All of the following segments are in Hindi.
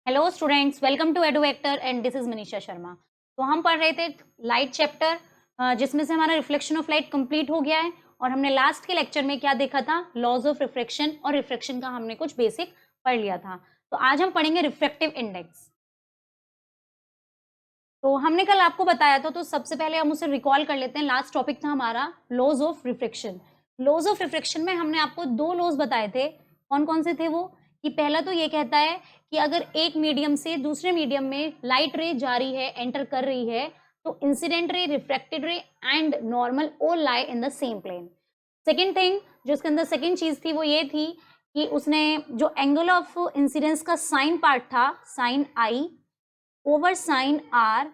Hello students, welcome to Eduvector and this is Manisha Sharma. तो हम पढ़ रहे थे लाइट चैप्टर, जिसमें से हमारा रिफ्लेक्शन ऑफ लाइट कंप्लीट हो गया है। और हमने लास्ट के लेक्चर में क्या देखा था? लॉज ऑफ रिफ्रैक्शन और रिफ्रैक्शन का हमने कुछ बेसिक पढ़ लिया था। तो आज हम पढ़ेंगे रिफ्रैक्टिव इंडेक्स। तो हमने कल आपको बताया था, तो सबसे पहले हम उसे रिकॉल कर लेते हैं। लास्ट टॉपिक था हमारा laws of refraction. Laws of refraction में हमने आपको दो लॉज बताए थे। कौन कौन से थे वो? कि पहला तो ये कहता है कि अगर एक मीडियम से दूसरे मीडियम में लाइट रे जा रही है, एंटर कर रही है, तो incident ray, refracted ray and normal all lie in the same plane. Second thing जो इसके अंदर सेकेंड चीज थी वो ये थी कि उसने जो एंगल ऑफ इंसिडेंस का साइन पार्ट था, sine i over sine r,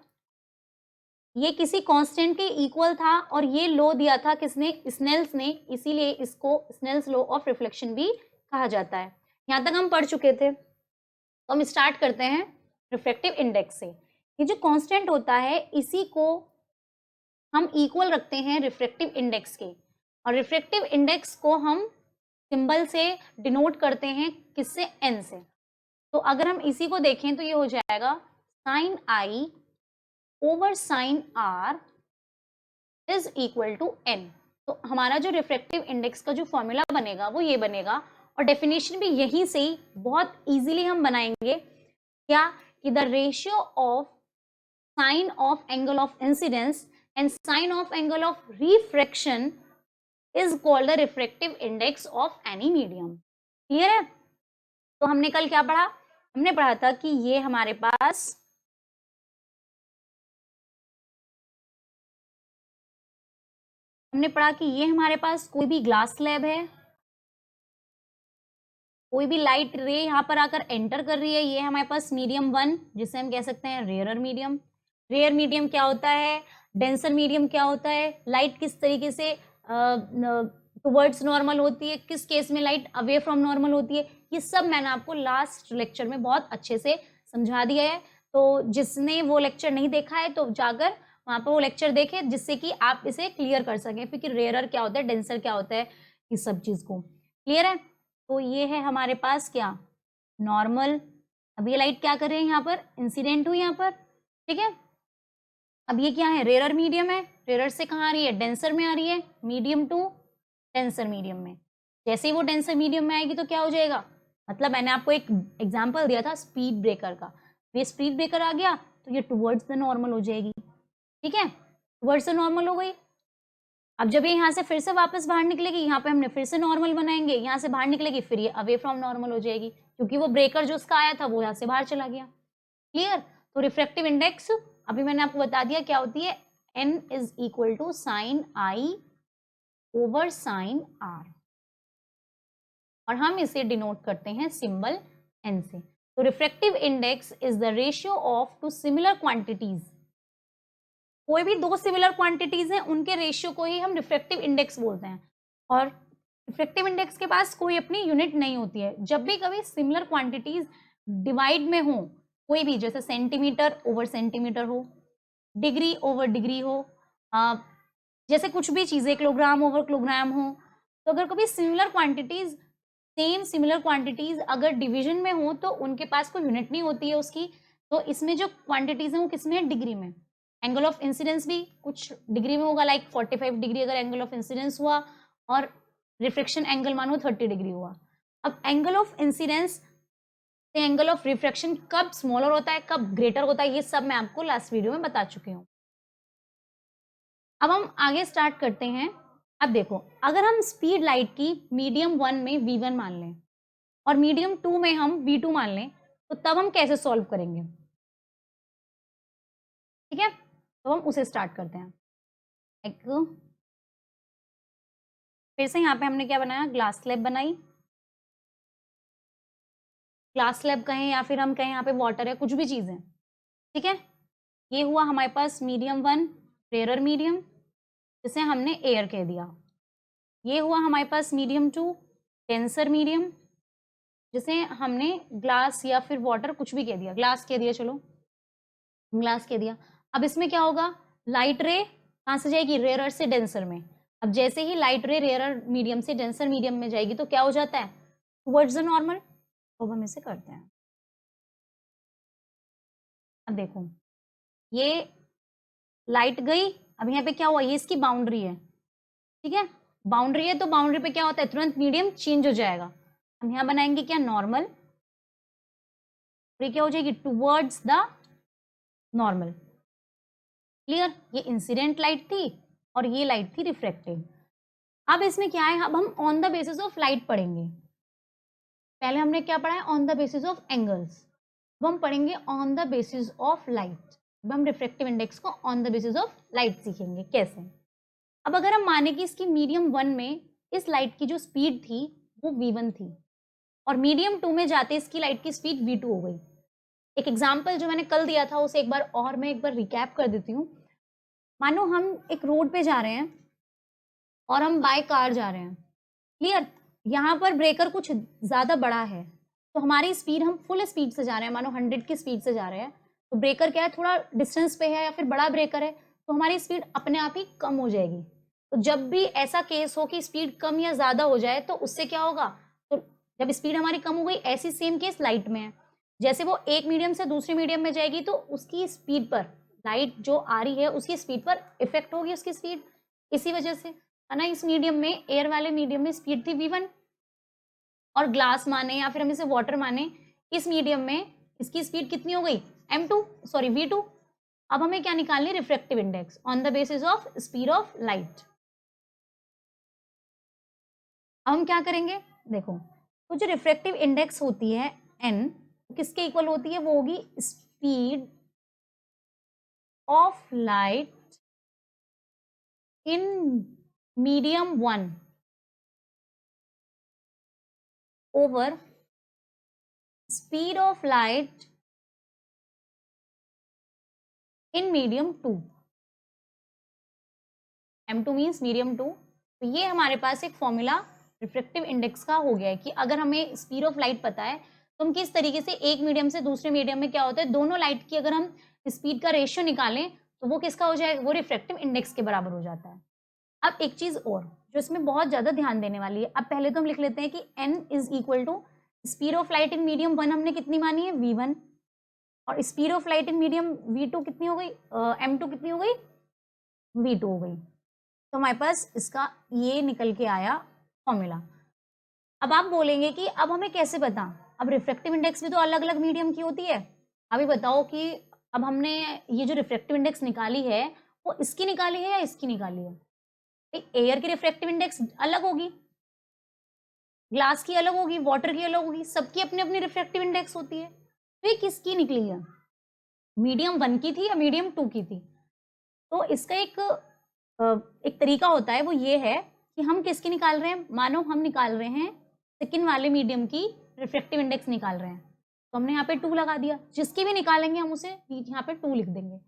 ये किसी कांस्टेंट के इक्वल था। और ये लॉ दिया था किसने? स्नेल्स ने। इसीलिए इसको स्नेल्स लॉ ऑफ रिफ्लेक्शन भी कहा जाता है। यहां तक हम पढ़ चुके थे। तो हम स्टार्ट करते हैं रिफ्रैक्टिव इंडेक्स से। ये जो कांस्टेंट होता है इसी को हम इक्वल रखते हैं रिफ्रैक्टिव इंडेक्स के। और रिफ्रैक्टिव इंडेक्स को हम सिंबल से डिनोट करते हैं, किससे? एन से। तो अगर हम इसी को देखें तो ये हो जाएगा sine i over sine r is equal to n. तो हमारा जो रिफ्रैक्टिव इंडेक्स का जो फॉर्मूला बनेगा वो ये बनेगा। और डेफिनेशन भी यहीं से ही बहुत इजीली हम बनाएंगे। क्या? कि the ratio of sine of angle of incidence and sine of angle of refraction is called the refractive index of any medium. Clear है? तो हमने कल क्या पढ़ा? हमने पढ़ा था कि ये हमारे पास कोई भी ग्लास स्लैब है, कोई भी लाइट रे यहाँ पर आकर एंटर कर रही है। ये हमारे पास मीडियम वन, जिसे हम कह सकते हैं रेयर मीडियम। रेयर मीडियम क्या होता है? डेंसर मीडियम क्या होता है? लाइट किस तरीके से टुवर्ड्स नॉर्मल होती है, किस केस में लाइट अवे फ्रॉम नॉर्मल होती है, ये सब मैंने आपको लास्ट लेक्चर में बहुत अच्छे से समझा दिया है। तो जिसने वो लेक्चर नहीं देखा है तो जाकर वहां पर वो लेक्चर देखे, जिससे कि आप इसे क्लियर कर सकें, फिर रेयर क्या होता है, डेंसर क्या होता है, इस सब चीज को। क्लियर है? तो ये है हमारे पास क्या? नॉर्मल। अब ये लाइट क्या कर रहे हैं यहाँ पर? इंसिडेंट हुई यहाँ पर। ठीक है। अब ये क्या है? रेयर मीडियम है। रेयर से कहाँ आ रही है? डेंसर में आ रही है। मीडियम टू डेंसर मीडियम में। जैसे ही वो डेंसर मीडियम में आएगी तो क्या हो जाएगा? मतलब मैंने आपको एक एग्जांपल दिया था स्पीड ब्रेकर का। ये स्पीड ब्रेकर आ गया तो ये टुवर्ड्स द नॉर्मल हो जाएगी। ठीक है, टुवर्ड्स द नॉर्मल हो गई। अब जब ये यहाँ से फिर से वापस बाहर निकलेगी, यहाँ पे हमने फिर से नॉर्मल बनाएंगे, यहाँ से बाहर निकलेगी, फिर ये अवे फ्रॉम नॉर्मल हो जाएगी, क्योंकि वो ब्रेकर जो उसका आया था वो यहाँ से बाहर चला गया। क्लियर? तो रिफ्रैक्टिव इंडेक्स अभी मैंने आपको बता दिया क्या होती है। n is equal to sine i over sine r, और हम इसे डिनोट करते हैं सिंबल n से। तो refractive index is the ratio of two similar quantities. कोई भी दो सिमिलर क्वांटिटीज हैं उनके रेशियो को ही हम रिफ्रैक्टिव इंडेक्स बोलते हैं। और रिफ्रैक्टिव इंडेक्स के पास कोई अपनी यूनिट नहीं होती है। जब भी कभी सिमिलर क्वांटिटीज डिवाइड में हो, कोई भी, जैसे सेंटीमीटर ओवर सेंटीमीटर हो, डिग्री ओवर डिग्री हो, जैसे कुछ भी चीजें किलोग्राम ओवर किलोग्राम हो, तो अगर कभी similar quantities, same similar quantities अगर डिवीजन में हो तो उनके पास कोई यूनिट नहीं होती है उसकी। तो इसमें जो क्वांटिटीज है वो किसमें है? डिग्री में। एंगल ऑफ इंसिडेंस भी कुछ डिग्री में होगा, लाइक 45 डिग्री अगर एंगल ऑफ इंसिडेंस हुआ और रिफ्रैक्शन एंगल मानो 30 डिग्री हुआ। अब एंगल ऑफ इंसिडेंस से एंगल ऑफ रिफ्रैक्शन कब स्मॉलर होता है, कब ग्रेटर होता है, ये सब मैं आपको लास्ट वीडियो में बता चुकी हूँ। अब हम आगे स्टार्ट करते हैं। अब देखो, अगर हम स्पीड लाइट की मीडियम वन में v1 मान लें और मीडियम टू में हम v2 मान लें, तो तब हम कैसे सॉल्व करेंगे? ठीक है, तो हम उसे स्टार्ट करते हैं। एक फिर से यहाँ पे हमने क्या बनाया? ग्लास स्लैब बनाई। ग्लास स्लैब कहें या फिर हम कहें यहाँ पे वाटर है, कुछ भी चीज है। ठीक है, ये हुआ हमारे पास मीडियम वन, रेयर मीडियम, जिसे हमने एयर कह दिया। ये हुआ हमारे पास मीडियम टू, डेंसर मीडियम, जिसे हमने ग्लास या फिर वाटर कुछ भी कह दिया, ग्लास कह दिया, चलो ग्लास कह दिया। अब इसमें क्या होगा? लाइट रे कहाँ से जाएगी? रेयर से डेंसर में। अब जैसे ही लाइट रे रेयर मीडियम से डेंसर मीडियम में जाएगी तो क्या हो जाता है? Towards the normal. तो हम इसे करते हैं। अब देखो ये लाइट गई, अब यहाँ पे क्या हुआ, ये इसकी बाउंड्री है, ठीक है, बाउंड्री है तो बाउंड्री पे क्या होता है, तुरंत मीडियम चेंज हो जाएगा। हम यहाँ बनाएंगे क्या, नॉर्मल, ये क्या हो जाएगी, टुवर्ड्स द नॉर्मल। क्लियर, ये इंसिडेंट लाइट थी और ये लाइट थी रिफ्रेक्टिव। अब इसमें क्या है, अब हम on the basis of light पढ़ेंगे। पहले हमने क्या पढ़ा है, on the basis of angles, अब हम पढ़ेंगे on the basis of light. अब हम रिफ्रेक्टिव इंडेक्स को on the basis of light सीखेंगे कैसे। अब अगर हम माने कि इसकी मीडियम 1 में इस लाइट की जो स्पीड थी वो v1 थी और मीडियम 2 में जाते इसकी लाइट की स्पीड v2 हो गई। एक एग्जाम्पल जो मैंने कल दिया था उसे मैं एक बार रिकैप कर देती हूँ। मानो हम एक रोड पे जा रहे हैं और हम बाय कार जा रहे हैं, क्लियर, यहाँ पर ब्रेकर कुछ ज़्यादा बड़ा है तो हमारी स्पीड, हम फुल स्पीड से जा रहे हैं, मानो 100 की स्पीड से जा रहे हैं, तो ब्रेकर क्या है, थोड़ा डिस्टेंस पे है या फिर बड़ा ब्रेकर है तो हमारी स्पीड अपने आप ही कम हो जाएगी। तो जब भी ऐसा केस हो कि स्पीड कम या ज़्यादा हो जाए तो उससे क्या होगा, तो जब स्पीड हमारी कम हो गई, ऐसी सेम केस लाइट में है, जैसे वो एक मीडियम से दूसरे मीडियम में जाएगी तो उसकी स्पीड पर, लाइट जो आ रही है उसकी स्पीड पर इफेक्ट होगी उसकी स्पीड, इसी वजह से है ना। इस मीडियम में, एयर वाले मीडियम में स्पीड थी v1 और ग्लास माने या फिर हम इसे वाटर माने, इस मीडियम में इसकी स्पीड कितनी हो गई, v2। अब हमें क्या निकालनी, refractive index on the basis of speed of light. अब हम क्या करेंगे, देखो तो जो रिफ्रेक्टिव इंडेक्स होती है n, किसके इक्वल होती है, वो होगी speed of light in medium 1 over speed of light in medium 2। m2 means medium 2। तो ये हमारे पास एक फॉर्मूला रिफ्रेक्टिव इंडेक्स का हो गया है कि अगर हमें स्पीड ऑफ लाइट पता है तो हम किस तरीके से एक मीडियम से दूसरे मीडियम में क्या होता है, दोनों लाइट की अगर हम स्पीड का रेशियो निकालें तो वो किसका हो जाएगा, वो रिफ्रेक्टिव इंडेक्स के बराबर हो जाता है। अब एक चीज और जो इसमें बहुत ज्यादा ध्यान देने वाली है, अब पहले तो हम लिख लेते हैं कि n is equal to speed of light in medium 1 हमने कितनी मानी है, v1, और speed of light in medium v2 कितनी हो गई, m2 कितनी हो गई, v2 हो गई। तो हमारे पास इसका ये निकल के आया फॉर्मूला। अब आप बोलेंगे कि अब हमें कैसे पता, अब रिफ्रेक्टिव इंडेक्स भी तो अलग अलग मीडियम की होती है, अभी बताओ कि अब हमने ये जो रिफ्रेक्टिव इंडेक्स निकाली है वो इसकी निकाली है या इसकी निकाली है। एयर की रिफ्रेक्टिव इंडेक्स अलग होगी, ग्लास की अलग होगी, वाटर की अलग होगी, सबकी अपनी अपनी रिफ्रेक्टिव इंडेक्स होती है। तो ये किसकी निकली है, मीडियम 1 की थी या मीडियम 2 की थी। तो इसका एक तरीका होता है, वो ये है कि हम किसकी निकाल रहे हैं, मानो हम निकाल रहे हैं सेकंड वाले मीडियम की रिफ्रेक्टिव इंडेक्स निकाल रहे हैं, तो हमने यहाँ पे 2 लगा दिया, जिसकी भी निकालेंगे हम उसे यहाँ पे 2 लिख देंगे।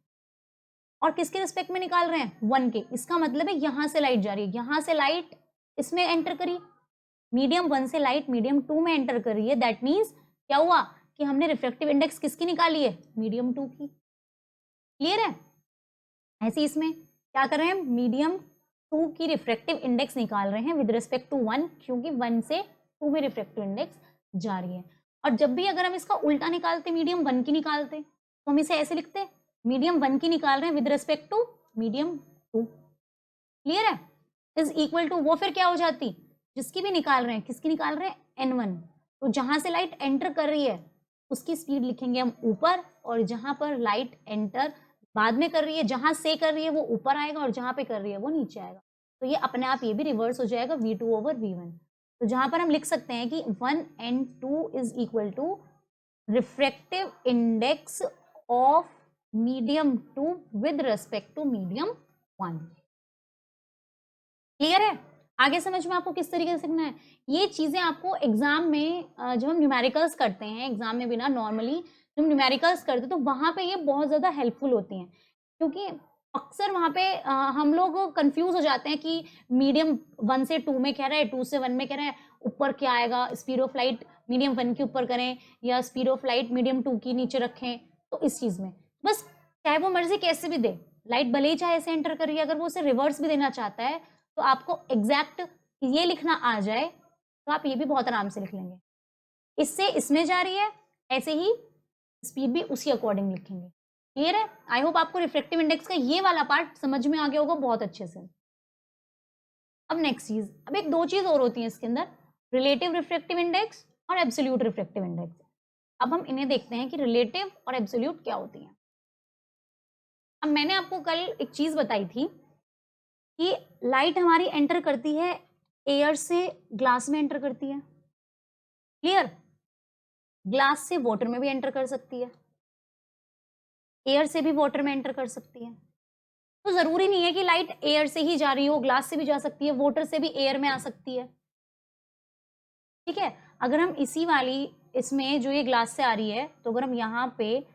और किसके रिस्पेक्ट में निकाल रहे हैं, 1 के, इसका मतलब है यहाँ से लाइट जा रही है, यहाँ से लाइट इसमें एंटर करी, मीडियम 1 से लाइट मीडियम 2 में एंटर कर रही है, दैट मीन्स क्या हुआ कि हमने रिफ्रेक्टिव इंडेक्स किसकी निकाली है, मीडियम 2 की। क्लियर है, ऐसे इसमें क्या कर रहे हैं, मीडियम 2 की रिफ्रेक्टिव इंडेक्स निकाल रहे हैं विद रिस्पेक्ट टू 1, क्योंकि 1 से 2 में रिफ्रेक्टिव इंडेक्स जा रही है। और जब भी अगर हम इसका उल्टा निकालते, मीडियम 1 की निकालते, तो हम इसे ऐसे लिखते, मीडियम 1 की निकाल रहे हैं with respect to medium 2। Clear है, इज इक्वल टू, वो फिर क्या हो जाती, जिसकी भी निकाल रहे हैं, किसकी निकाल रहे हैं, n1, तो जहां से लाइट एंटर कर रही है उसकी स्पीड लिखेंगे हम ऊपर, और जहां पर लाइट एंटर बाद में कर रही है, जहां से कर रही है वो ऊपर आएगा और जहां पे कर रही है वो नीचे आएगा। तो ये अपने आप ये भी रिवर्स हो जाएगा, v2 ओवर v1। तो जहां पर हम लिख सकते हैं कि 1 and 2 is equal to refractive index of medium 2 with respect to medium 1। Clear है, आगे समझ में आपको किस तरीके से सीखना है। ये चीजें आपको एग्जाम में जब हम न्यूमेरिकल्स करते हैं, एग्जाम में भी ना नॉर्मली जब न्यूमेरिकल्स करते हैं तो वहां पे ये बहुत ज्यादा हेल्पफुल होती हैं, क्योंकि अक्सर वहां पे हम लोग कंफ्यूज हो जाते हैं कि मीडियम 1 से 2 में कह रहा है, 2 से 1 में कह रहा है, ऊपर क्या आएगा, स्पीड ऑफ लाइट मीडियम 1 के ऊपर करें या स्पीड ऑफ लाइट मीडियम 2 की नीचे रखें। तो इस चीज में बस, चाहे वो मर्जी कैसे भी दे, लाइट भले ही चाहे ऐसे एंटर करिए, अगर वो उसे रिवर्स भी देना चाहता है तो आपको एग्जैक्ट ये लिखना आ जाए तो आप ये भी बहुत आराम से लिख लेंगे, इससे इसमें जा रही है, ऐसे ही स्पीड भी उसी अकॉर्डिंग लिखेंगे। क्लियर है? आई होप आपको रिफ्रैक्टिव इंडेक्स का ये वाला पार्ट समझ में आ गया होगा बहुत अच्छे से। अब नेक्स्ट चीज, अब एक दो चीज और होती है इसके अंदर, रिलेटिव रिफ्रैक्टिव इंडेक्स और एब्सोल्यूट रिफ्रैक्टिव इंडेक्स। अब हम इन्हें देखते हैं कि रिलेटिव और एब्सोल्यूट क्या होती हैं। अब मैंने आपको कल एक चीज बताई थी कि लाइट हमारी एंटर करती है एयर से ग्लास में एंटर करती है, क्लियर? ग्लास से वाटर में भी एंटर कर सकती है, एयर से भी वाटर में एंटर कर सकती है। तो जरूरी नहीं है कि लाइट एयर से ही जा रही हो, ग्लास से भी जा सकती है, वाटर से भी एयर में आ सकती है, ठीक है? अगर हम इसी वाली इसमें जो ये ग्लास से आ रही है, तो अगर हम यहाँ पे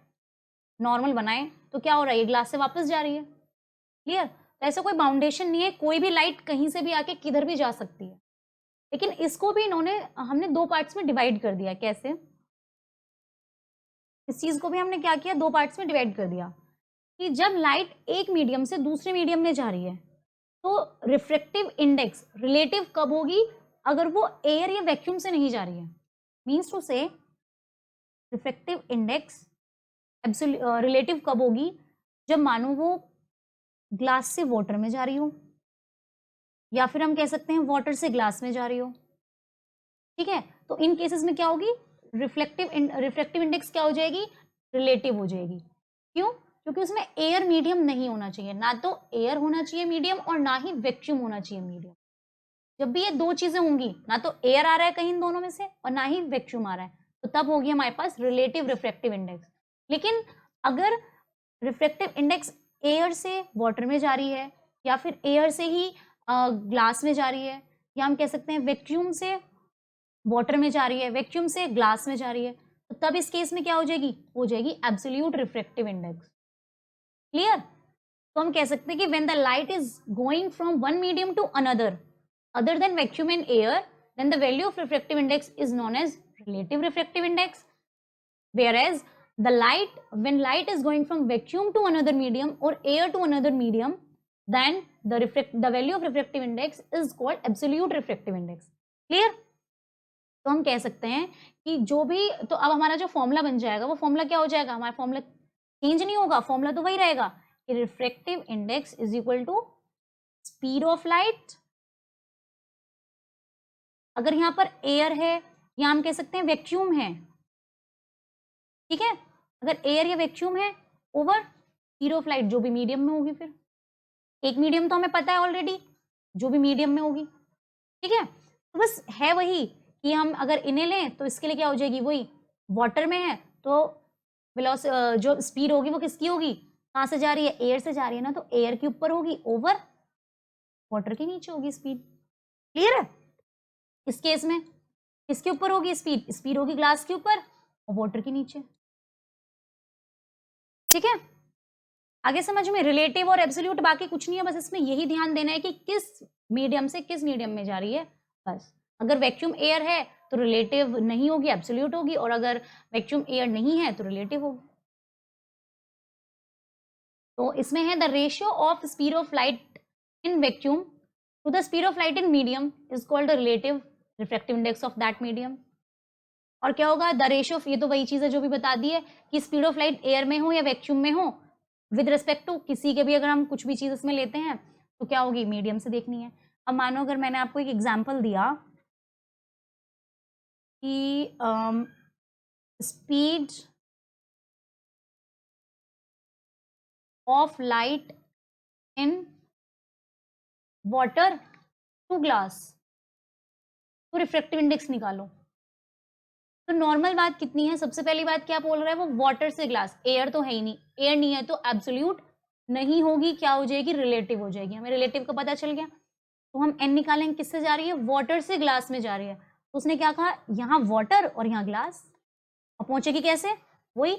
नॉर्मल बनाएं तो क्या हो रहा है, ये ग्लास से वापस जा रही है, क्लियर? तो ऐसा कोई बाउंडेशन नहीं है, कोई भी लाइट कहीं से भी आके किधर भी जा सकती है। लेकिन इसको भी हमने दो पार्ट्स में डिवाइड कर दिया। कैसे? इस चीज को भी हमने क्या किया, दो पार्ट्स में डिवाइड कर दिया कि जब लाइट एक मीडियम से दूसरे मीडियम में जा रही है तो रिफ्रैक्टिव इंडेक्स रिलेटिव कब होगी, अगर वो एयर या वैक्यूम से नहीं जा रही है। मीन्स टू से रिफ्रैक्टिव इंडेक्स रिलेटिव कब होगी, जब मानो वो ग्लास से वाटर में जा रही हो, या फिर हम कह सकते हैं वाटर से ग्लास में जा रही हो, ठीक है? तो इन केसेस में क्या होगी, रिफ्रैक्टिव इंडेक्स क्या हो जाएगी, रिलेटिव हो जाएगी। क्यों? क्योंकि उसमें एयर मीडियम नहीं होना चाहिए, ना तो एयर होना चाहिए मीडियम और ना ही वैक्यूम होना चाहिए मीडियम। जब भी ये दो चीजें होंगी, ना तो एयर आ रहा है कहीं इन दोनों में से और ना ही वैक्यूम आ रहा है, तो तब होगी हमारे पास रिलेटिव रिफ्रैक्टिव इंडेक्स। लेकिन अगर रिफ्रैक्टिव इंडेक्स एयर से वाटर में जा रही है, या फिर एयर से ही ग्लास में जा रही है, या हम कह सकते हैं वैक्यूम से वाटर में जा रही है, वैक्यूम से ग्लास में जा रही है, तो तब इस केस में क्या हो जाएगी, हो जाएगी एब्सोल्यूट रिफ्रैक्टिव इंडेक्स। क्लियर? तो हम कह सकते हैं कि when the light is going from one medium to another other than vacuum and air, then the value of refractive index is known as relative refractive index. Whereas when light is going from vacuum to another medium or air to another medium, then the value of refractive index is called absolute refractive index. Clear? तो हम कह सकते हैं कि जो भी, तो अब हमारा जो फॉर्मूला बन जाएगा वो फॉर्मूला क्या हो जाएगा, हमारा फॉर्मूला चेंज नहीं होगा, फॉर्मूला तो वही रहेगा कि refractive index is equal to speed of light. अगर यहाँ पर एयर है या हम कह सकते हैं वैक्यूम है, ठीक है? अगर एयर या वैक्यूम है ओवर स्पीड ऑफ लाइट, जो भी मीडियम में होगी, फिर एक मीडियम तो हमें पता है ऑलरेडी, जो भी मीडियम में होगी, ठीक है? तो बस है वही कि हम अगर इन्हें लें तो इसके लिए क्या हो जाएगी, वही वाटर में है तो जो स्पीड होगी वो किसकी होगी, कहाँ से जा रही है, एयर से जा रही है ना, तो एयर के ऊपर होगी ओवर वाटर के नीचे होगी स्पीड। क्लियर है? इस केस में किसके ऊपर होगी स्पीड, स्पीड होगी ग्लास के ऊपर और वाटर के नीचे, ठीक है? आगे समझ में, रिलेटिव और एब्सोल्यूट बाकी कुछ नहीं है, बस इसमें यही ध्यान देना है कि किस मीडियम से किस मीडियम में जा रही है, बस। अगर वैक्यूम एयर है तो रिलेटिव नहीं होगी, एब्सोल्यूट होगी, और अगर वैक्यूम एयर नहीं है तो रिलेटिव होगी। तो इसमें है the ratio of speed of light in vacuum to the speed of light in medium is called the relative refractive index of that medium. और क्या होगा, द रेशियो ऑफ, ये तो वही चीज है जो भी बता दी है कि स्पीड ऑफ लाइट एयर में हो या वैक्यूम में हो, विद रिस्पेक्ट टू किसी के भी, अगर हम कुछ भी चीज इसमें लेते हैं तो क्या होगी, मीडियम से देखनी है। अब मानो अगर मैंने आपको एक एग्जांपल दिया कि speed of light in water to glass, तो रिफ्रैक्टिव इंडेक्स निकालो। तो नॉर्मल बात कितनी है, सबसे पहली बात क्या बोल रहा है वो, वाटर से ग्लास, एयर तो है ही नहीं, एयर नहीं है तो एब्सोल्यूट नहीं होगी, क्या हो जाएगी, रिलेटिव हो जाएगी। हमें रिलेटिव का पता चल गया, तो हम एन निकालेंगे, किससे जा रही है, वाटर से ग्लास में जा रही है, तो उसने क्या कहा, यहाँ वाटर और यहाँ ग्लास, और पहुंचेगी कैसे, वही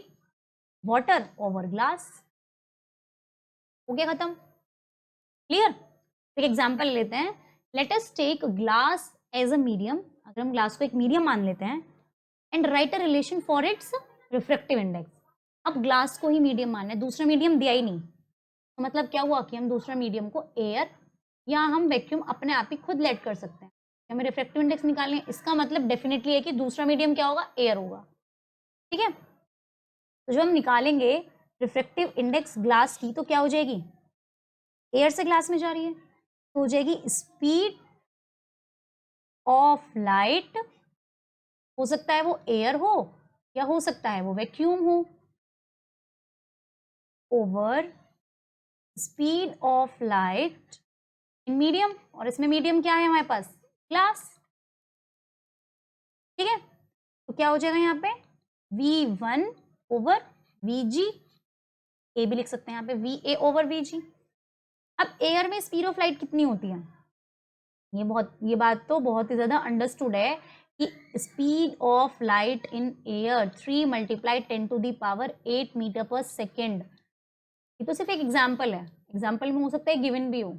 वाटर ओवर ग्लास, हो गया खत्म। क्लियर? एक एग्जाम्पल लेते हैं, let us take glass as a medium, अगर हम ग्लास को एक मीडियम मान लेते हैं, and write a relation for its refractive index. अब ग्लास को ही मीडियम मानना है, दूसरा मीडियम दिया ही नहीं, तो मतलब क्या हुआ कि हम दूसरा मीडियम को एयर या हम वैक्यूम अपने आप ही खुद लेट कर सकते हैं, हमें रिफ्रैक्टिव इंडेक्स निकालने, इसका मतलब डेफिनेटली है कि दूसरा मीडियम क्या होगा, एयर होगा, ठीक है? तो जो हम निकालेंगे रिफ्रैक्टिव इंडेक्स ग्लास की तो क्या हो जाएगी, एयर से ग्लास में जा रही है तो हो जाएगी स्पीड ऑफ लाइट, हो सकता है वो एयर हो या हो सकता है वो वैक्यूम हो, over speed of light in medium, और इसमें मीडियम क्या है हमारे पास, ग्लास। ठीक है, तो क्या हो जाएगा यहाँ पे V1 ओवर VG, ए भी लिख सकते हैं यहाँ पे VA ओवर VG। अब एयर में स्पीड ऑफ लाइट कितनी होती है, ये बात तो बहुत ही ज्यादा अंडरस्टूड है कि speed of light in air 3 multiply 10⁸ metre per second. ये तो सिर्फ एक एग्जाम्पल है, एग्जाम्पल में हो सकता है गिवन भी हो,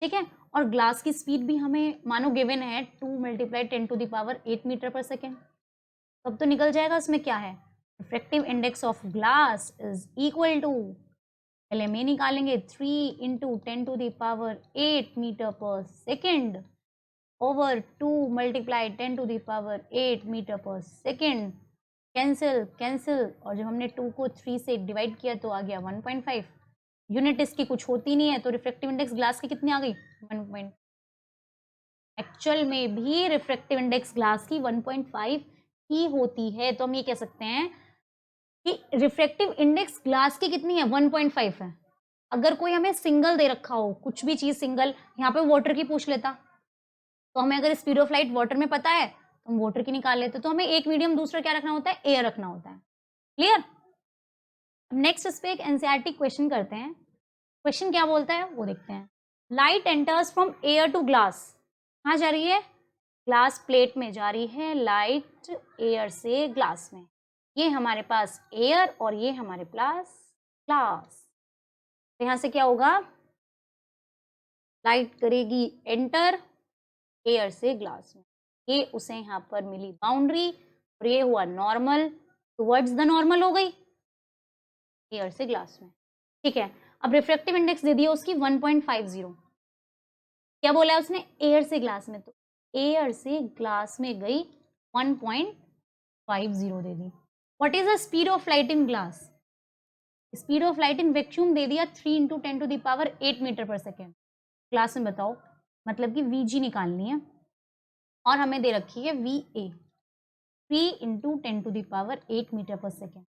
ठीक है। और ग्लास की स्पीड भी हमें मानो गिवन है 2 मल्टीप्लाई 10⁸ मीटर पर सेकेंड, तब तो निकल जाएगा इसमें क्या है, refractive index of glass is equal to, पहले में निकालेंगे 3 into 10⁸ metre per second over 2 multiply 10⁸ metre per second, cancel cancel, और जब हमने 2 को 3 से डिवाइड किया तो आ गया 1.5। यूनिट इसकी कुछ होती नहीं है तो रिफ्रैक्टिव इंडेक्स ग्लास की कितनी आ गई 1. एक्चुअल में भी रिफ्रैक्टिव इंडेक्स ग्लास की 1.5 ही होती है, तो हम ये कह सकते हैं कि रिफ्रैक्टिव इंडेक्स ग्लास की कितनी है 1.5 है। अगर कोई हमें सिंगल दे रखा हो, कुछ भी चीज सिंगल, यहाँ पे वाटर की पूछ लेता तो हमें अगर स्पीड ऑफ लाइट वाटर में पता है तो हम वाटर की निकाल लेते, तो हमें एक मीडियम दूसरा क्या रखना होता है, एयर रखना होता है। क्लियर। नेक्स्ट इस पे एक एनसीईआरटी क्वेश्चन करते हैं, क्वेश्चन क्या बोलता है वो देखते हैं। Light enters from air to glass, कहाँ जा रही है, ग्लास प्लेट में जा रही है लाइट, एयर से ग्लास में। ये हमारे पास एयर और ये हमारे पास ग्लास, तो यहाँ से क्या होगा, लाइट करेगी एंटर एयर से ग्लास में, ये उसे यहाँ पर मिली बाउंड्री और ये हुआ नॉर्मल, टुवर्ड्स द नॉर्मल हो गई एयर से ग्लास में। ठीक है, अब रिफ्रैक्टिव इंडेक्स दे दिया उसकी 1.50, क्या बोला है उसने, एयर से ग्लास में, तो एयर से ग्लास में गई 1.50 दे दी। What is the speed of light in glass, speed of light in vacuum दे दिया 3 इंटू 10⁸ मीटर पर सेकेंड। ग्लास में बताओ, मतलब कि VG निकालनी है और हमें दे रखी है VA 3 into 10⁸ metre per second,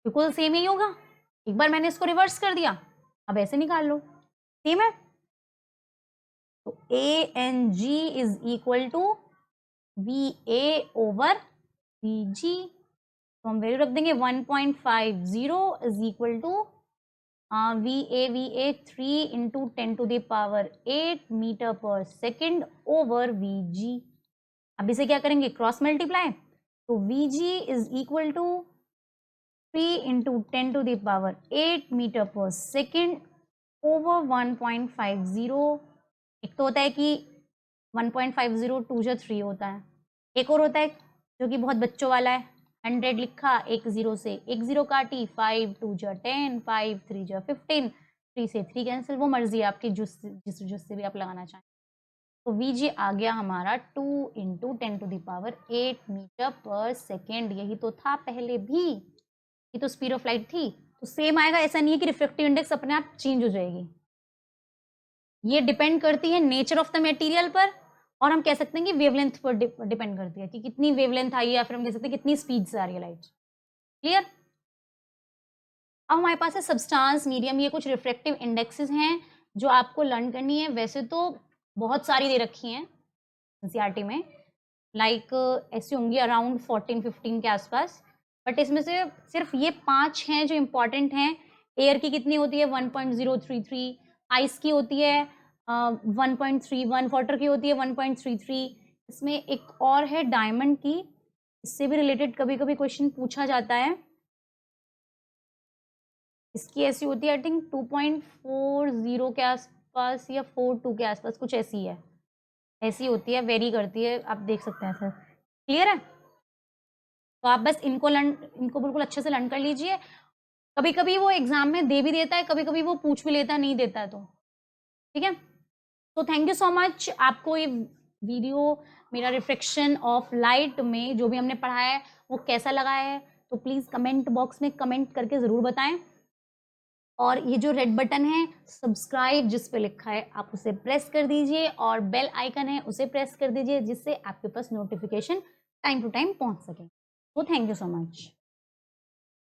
बिल्कुल सेम ही होगा। एक बार मैंने इसको रिवर्स कर दिया, अब ऐसे निकाल लो, सेम है। तो ANG is equal to VA over VG, तो हम वैल्यू रख देंगे 1.50 is equal to VA 3 into 10⁸ metre per second over VG। अब इसे क्या करेंगे, क्रॉस मल्टीप्लाई, तो VG is equal to 3 into 10⁸ metre per second over 1.50। एक तो होता है कि 1.50 2 जा 3 होता है, एक और होता है जो कि बहुत बच्चों वाला है, 100 लिखा, एक 0 से एक 0 काटी, 5 2 जा 10, 5 3 जा 15, 3 से 3 कैंसिल, वो मर्जी है आपकी जिस से भी आप लगाना चाहें। तो VG आ गया हमारा 2 इंटू 10⁸ मीटर पर सेकेंड, यही तो था पहले भी, ये तो स्पीड ऑफ लाइट थी, तो सेम आएगा, ऐसा नहीं है कि रिफ्रैक्टिव इंडेक्स अपने आप चेंज हो जाएगी, ये डिपेंड करती है नेचर ऑफ द मटेरियल पर, और हम कह सकते हैं कि वेवलेंथ पर डिपेंड करती है कि कितनी वेवलेंथ आई है, या फिर हम कह सकते हैं कितनी स्पीड से आ रही है लाइट। क्लियर। अब हमारे पास है सब्सटेंस मीडियम, ये कुछ रिफ्रैक्टिव इंडेक्सेस हैं जो आपको लर्न करनी है, वैसे तो बहुत सारी दे रखी हैं एनसीईआरटी में, लाइक ऐसी होंगी अराउंड 14-15 के आसपास, बट इसमें से सिर्फ ये 5 हैं जो इम्पॉर्टेंट हैं। एयर की कितनी होती है 1.033, आइस की होती है 1.31, वाटर की होती है 1.33, इसमें एक और है डायमंड की, इससे भी रिलेटेड कभी कभी क्वेश्चन पूछा जाता है, इसकी ऐसी होती है आई थिंक 2.40 के आसपास या 42 के आसपास, कुछ ऐसी है, ऐसी होती है, वेरी करती है, आप देख सकते हैं सर। क्लियर है, तो आप बस इनको बिल्कुल अच्छे से लर्न कर लीजिए, कभी कभी वो एग्जाम में दे भी देता है, कभी कभी वो पूछ भी लेता है, नहीं देता है तो ठीक है। तो थैंक यू सो मच, आपको ये वीडियो मेरा रिफ्लेक्शन ऑफ लाइट में जो भी हमने पढ़ा है वो कैसा लगा है, तो प्लीज़ कमेंट बॉक्स में कमेंट करके ज़रूर बताएं। और ये जो रेड बटन है सब्सक्राइब जिस पे लिखा है आप उसे प्रेस कर दीजिए, और बेल आइकन है उसे प्रेस कर दीजिए, जिससे आपके पास नोटिफिकेशन टाइम टू टाइम पहुंच सके। तो थैंक यू सो मच।